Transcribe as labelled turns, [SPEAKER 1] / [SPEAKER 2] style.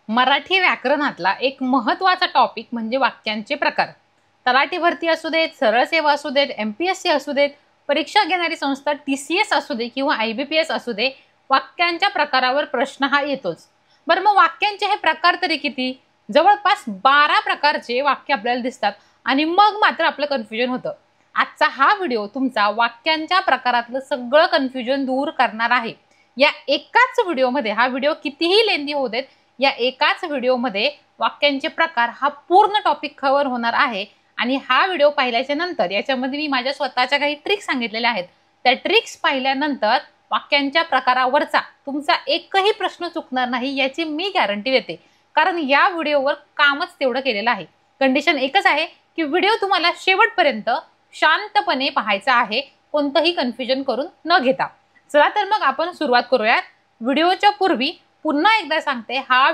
[SPEAKER 1] मराठी व्याकरणातला एक महत्त्वाचा टॉपिक म्हणजे वाक्यांचे प्रकार। तलाठी भरती असू देत, सरळ सेवा असू देत, MPSC असू देत, परीक्षा घेणारी संस्था TCS असू दे किंवा IBPS असू दे, वाक्यांच्या प्रकारावर प्रश्न हा येतोच। बरं, मग वाक्यांचे हे प्रकार तरी किती? जवळपास 12 प्रकारचे वाक्य आपल्याला दिसतात आणि मग मात्र आपलं कन्फ्युजन होतं। आजचा हा व्हिडिओ तुमचा वाक्यांच्या प्रकारातलं सगळं कन्फ्युजन दूर करणार आहे। या एकाच व्हिडिओमध्ये, हा व्हिडिओ कितीही लेंदी होऊ देत, या एकाच व्हिडिओमध्ये वाक्यांचे प्रकार हा पूर्ण टॉपिक कव्हर होणार आहे। आणि हा व्हिडिओ पाहिल्याच्या नंतर याच्यामध्ये मी माझ्या स्वतःच्या काही ट्रिक्स सांगितलेल्या आहेत। त्या ट्रिक्स पाहिल्यानंतर वाक्यांच्या प्रकारावरचा तुमचा एकही प्रश्न चुकणार नाही याची मी गॅरंटी देते, कारण या व्हिडिओवर कामच तेवढं केलेलं आहे। कंडिशन एकच आहे की व्हिडिओ तुम्हाला शेवटपर्यंत शांतपणे पाहायचा आहे, कोणतंही कन्फ्युजन करून न घेता। चला तर मग आपण सुरुवात करूया। व्हिडिओच्या पूर्वी पुन्हा एकदा सांगते, हा